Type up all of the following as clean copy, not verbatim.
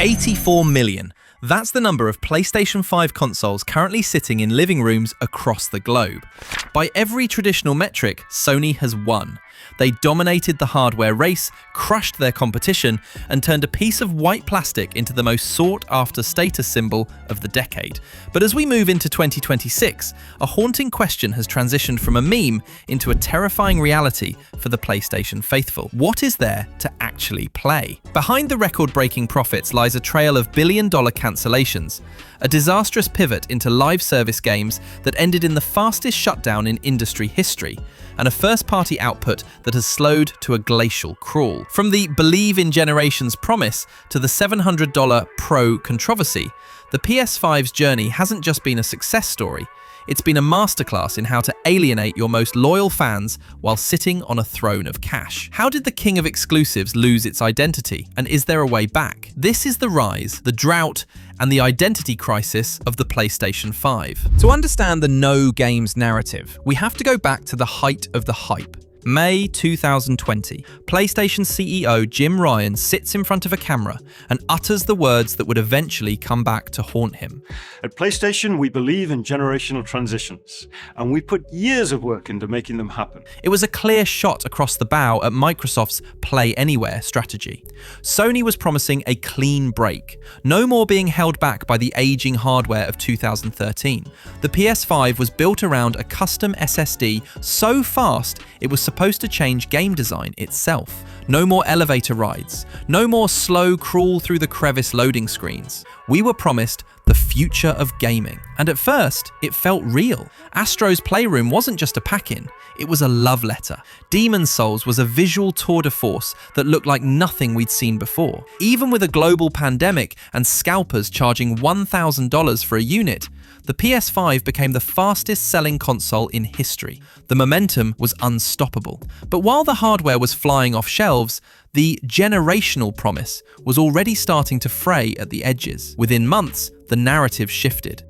84 million. That's the number of PlayStation 5 consoles currently sitting in living rooms across the globe. By every traditional metric, Sony has won. They dominated the hardware race, crushed their competition, and turned a piece of white plastic into the most sought-after status symbol of the decade. But as we move into 2026, a haunting question has transitioned from a meme into a terrifying reality for the PlayStation faithful. What is there to actually play? Behind the record-breaking profits lies a trail of billion-dollar cancellations, a disastrous pivot into live service games that ended in the fastest shutdown in industry history, and a first-party output that has slowed to a glacial crawl. From the believe in generations promise to the $700 Pro controversy, the PS5's journey hasn't just been a success story, it's been a masterclass in how to alienate your most loyal fans while sitting on a throne of cash. How did the king of exclusives lose its identity? And is there a way back? This is the rise, the drought, and the identity crisis of the PlayStation 5. To understand the no games narrative, we have to go back to the height of the hype. May 2020, PlayStation CEO Jim Ryan sits in front of a camera and utters the words that would eventually come back to haunt him. At PlayStation, we believe in generational transitions, and we put years of work into making them happen. It was a clear shot across the bow at Microsoft's Play Anywhere strategy. Sony was promising a clean break, no more being held back by the aging hardware of 2013. The PS5 was built around a custom SSD so fast it was supposed to change game design itself. No more elevator rides, no more slow crawl through the crevice loading screens. We were promised the future of gaming. And at first, it felt real. Astro's Playroom wasn't just a pack-in, it was a love letter. Demon's Souls was a visual tour de force that looked like nothing we'd seen before. Even with a global pandemic and scalpers charging $1,000 for a unit, the PS5 became the fastest-selling console in history. The momentum was unstoppable. But while the hardware was flying off shelves, the generational promise was already starting to fray at the edges. Within months, the narrative shifted.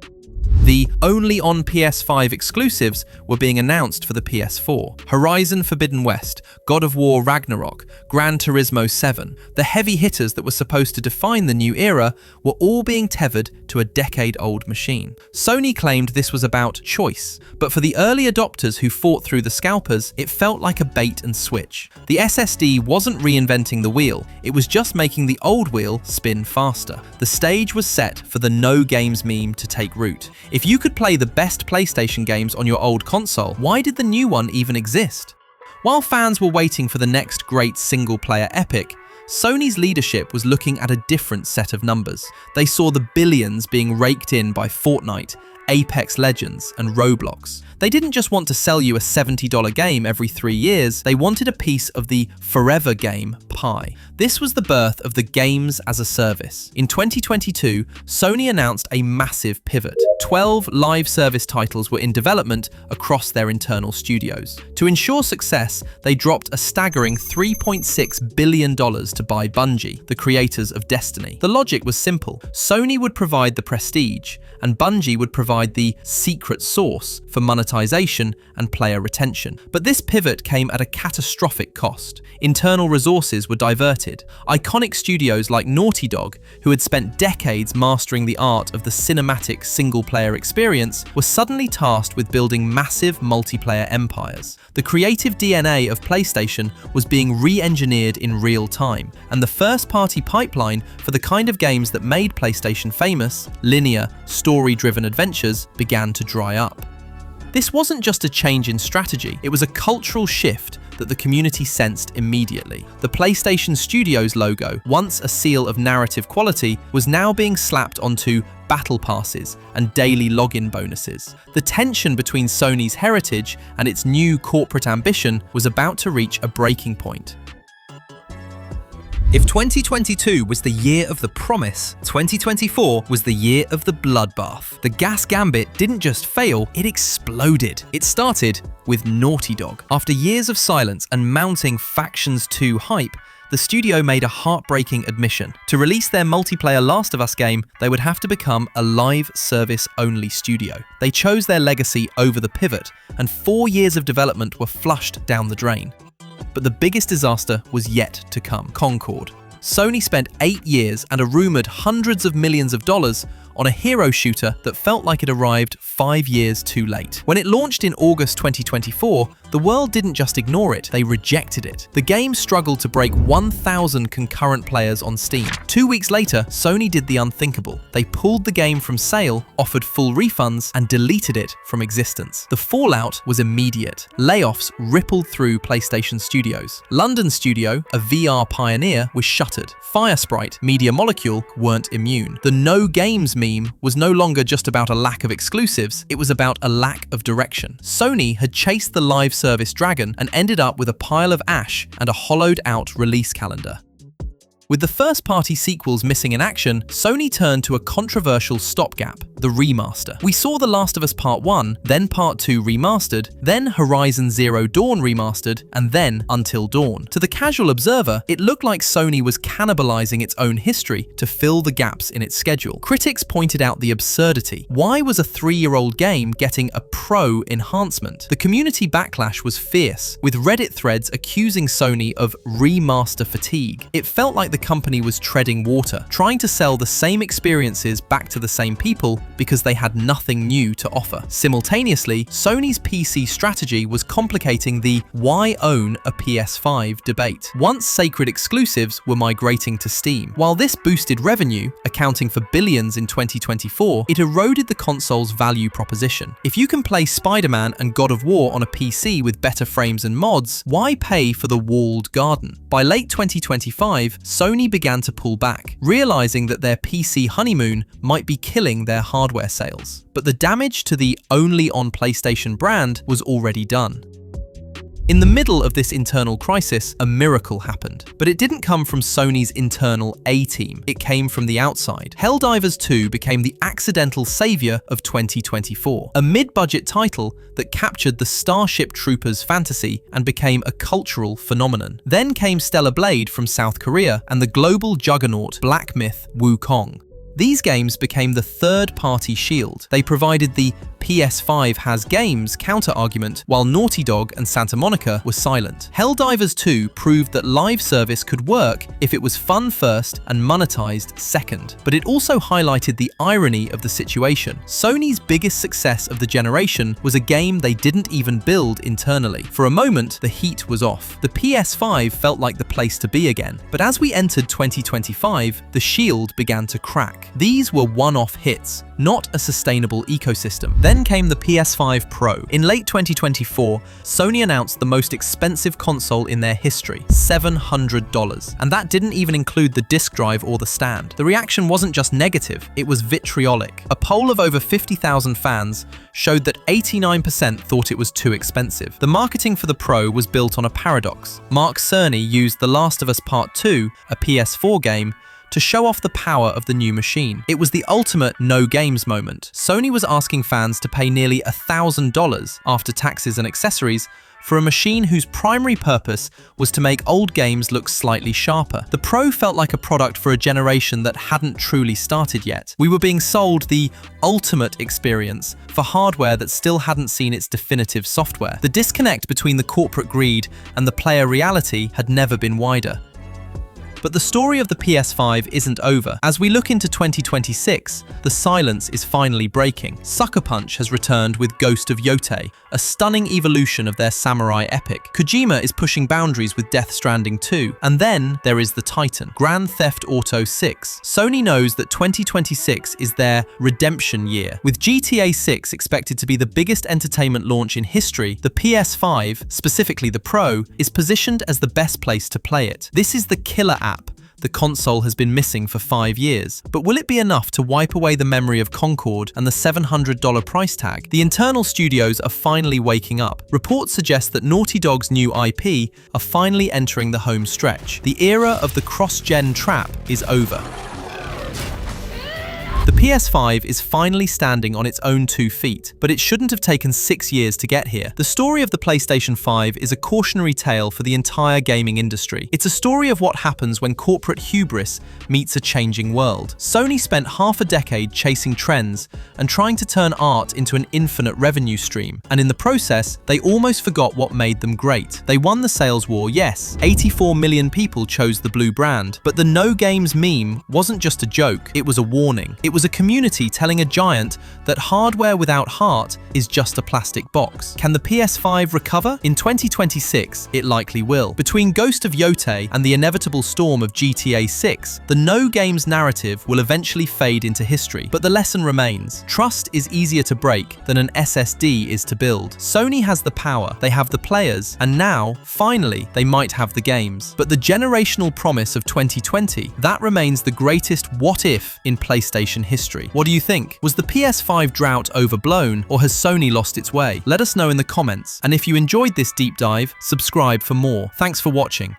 The only on PS5 exclusives were being announced for the PS4. Horizon Forbidden West, God of War Ragnarok, Gran Turismo 7, the heavy hitters that were supposed to define the new era were all being tethered to a decade-old machine. Sony claimed this was about choice, but for the early adopters who fought through the scalpers, it felt like a bait and switch. The SSD wasn't reinventing the wheel, it was just making the old wheel spin faster. The stage was set for the no games meme to take root. If you could play the best PlayStation games on your old console, why did the new one even exist? While fans were waiting for the next great single-player epic, Sony's leadership was looking at a different set of numbers. They saw the billions being raked in by Fortnite, Apex Legends, and Roblox. They didn't just want to sell you a $70 game every 3 years, they wanted a piece of the forever game pie. This was the birth of the games as a service. In 2022, Sony announced a massive pivot. 12 live service titles were in development across their internal studios. To ensure success, they dropped a staggering $3.6 billion to buy Bungie, the creators of Destiny. The logic was simple. Sony would provide the prestige, and Bungie would provide the secret sauce for monetization and player retention. But this pivot came at a catastrophic cost. Internal resources were diverted. Iconic studios like Naughty Dog, who had spent decades mastering the art of the cinematic single-player experience, were suddenly tasked with building massive multiplayer empires. The creative DNA of PlayStation was being re-engineered in real time, and the first-party pipeline for the kind of games that made PlayStation famous, linear, story-driven adventures, began to dry up. This wasn't just a change in strategy, it was a cultural shift that the community sensed immediately. The PlayStation Studios logo, once a seal of narrative quality, was now being slapped onto battle passes and daily login bonuses. The tension between Sony's heritage and its new corporate ambition was about to reach a breaking point. If 2022 was the year of the promise, 2024 was the year of the bloodbath. The gas gambit didn't just fail, it exploded. It started with Naughty Dog. After years of silence and mounting Factions 2 hype, the studio made a heartbreaking admission. To release their multiplayer Last of Us game, they would have to become a live service-only studio. They chose their legacy over the pivot, and 4 years of development were flushed down the drain. But the biggest disaster was yet to come. Concord. Sony spent 8 years and a rumored hundreds of millions of dollars on a hero shooter that felt like it arrived 5 years too late. When it launched in August 2024, the world didn't just ignore it, they rejected it. The game struggled to break 1,000 concurrent players on Steam. 2 weeks later, Sony did the unthinkable. They pulled the game from sale, offered full refunds, and deleted it from existence. The fallout was immediate. Layoffs rippled through PlayStation Studios. London Studio, a VR pioneer, was shuttered. Firesprite, Media Molecule weren't immune. The no games meme was no longer just about a lack of exclusives, it was about a lack of direction. Sony had chased the live service dragon and ended up with a pile of ash and a hollowed-out release calendar. With the first-party sequels missing in action, Sony turned to a controversial stopgap, the remaster. We saw The Last of Us Part 1, then Part 2 remastered, then Horizon Zero Dawn remastered, and then Until Dawn. To the casual observer, it looked like Sony was cannibalizing its own history to fill the gaps in its schedule. Critics pointed out the absurdity. Why was a 3-year-old game getting a Pro enhancement? The community backlash was fierce, with Reddit threads accusing Sony of remaster fatigue. It felt like the company was treading water, trying to sell the same experiences back to the same people because they had nothing new to offer. Simultaneously, Sony's PC strategy was complicating the why own a PS5 debate. Once sacred exclusives were migrating to Steam. While this boosted revenue, accounting for billions in 2024, it eroded the console's value proposition. If you can play Spider-Man and God of War on a PC with better frames and mods, why pay for the walled garden? By late 2025, Sony began to pull back, realizing that their PC honeymoon might be killing their hardware sales. But the damage to the only on PlayStation brand was already done. In the middle of this internal crisis, a miracle happened. But it didn't come from Sony's internal A-team, it came from the outside. Helldivers 2 became the accidental savior of 2024, a mid-budget title that captured the Starship Troopers fantasy and became a cultural phenomenon. Then came Stellar Blade from South Korea and the global juggernaut Black Myth Wukong. These games became the third-party shield. They provided the PS5 has games counter-argument, while Naughty Dog and Santa Monica were silent. Helldivers 2 proved that live service could work if it was fun first and monetized second. But it also highlighted the irony of the situation. Sony's biggest success of the generation was a game they didn't even build internally. For a moment, the heat was off. The PS5 felt like the place to be again. But as we entered 2025, the shield began to crack. These were one-off hits, not a sustainable ecosystem. Then came the PS5 Pro. In late 2024, Sony announced the most expensive console in their history, $700. And that didn't even include the disk drive or the stand. The reaction wasn't just negative, it was vitriolic. A poll of over 50,000 fans showed that 89% thought it was too expensive. The marketing for the Pro was built on a paradox. Mark Cerny used The Last of Us Part 2, a PS4 game, to show off the power of the new machine. It was the ultimate no games moment. Sony was asking fans to pay nearly $1,000 after taxes and accessories for a machine whose primary purpose was to make old games look slightly sharper. The Pro felt like a product for a generation that hadn't truly started yet. We were being sold the ultimate experience for hardware that still hadn't seen its definitive software. The disconnect between the corporate greed and the player reality had never been wider. But the story of the PS5 isn't over. As we look into 2026, the silence is finally breaking. Sucker Punch has returned with Ghost of Yotei, a stunning evolution of their samurai epic. Kojima is pushing boundaries with Death Stranding 2. And then there is the Titan, Grand Theft Auto 6. Sony knows that 2026 is their redemption year. With GTA 6 expected to be the biggest entertainment launch in history, the PS5, specifically the Pro, is positioned as the best place to play it. This is the killer app the console has been missing for 5 years. But will it be enough to wipe away the memory of Concord and the $700 price tag? The internal studios are finally waking up. Reports suggest that Naughty Dog's new IP are finally entering the home stretch. The era of the cross-gen trap is over. The PS5 is finally standing on its own 2 feet, but it shouldn't have taken 6 years to get here. The story of the PlayStation 5 is a cautionary tale for the entire gaming industry. It's a story of what happens when corporate hubris meets a changing world. Sony spent half a decade chasing trends and trying to turn art into an infinite revenue stream, and in the process, they almost forgot what made them great. They won the sales war, yes. 84 million people chose the blue brand, but the no games meme wasn't just a joke, it was a warning. It was a community telling a giant that hardware without heart is just a plastic box. Can the PS5 recover? In 2026, it likely will. Between Ghost of Yotei and the inevitable storm of GTA 6, the no games narrative will eventually fade into history, but the lesson remains. Trust is easier to break than an SSD is to build. Sony has the power, they have the players, and now, finally, they might have the games. But the generational promise of 2020, that remains the greatest what if in PlayStation history. What do you think? Was the PS5 drought overblown, or has Sony lost its way? Let us know in the comments, and if you enjoyed this deep dive, subscribe for more. Thanks for watching.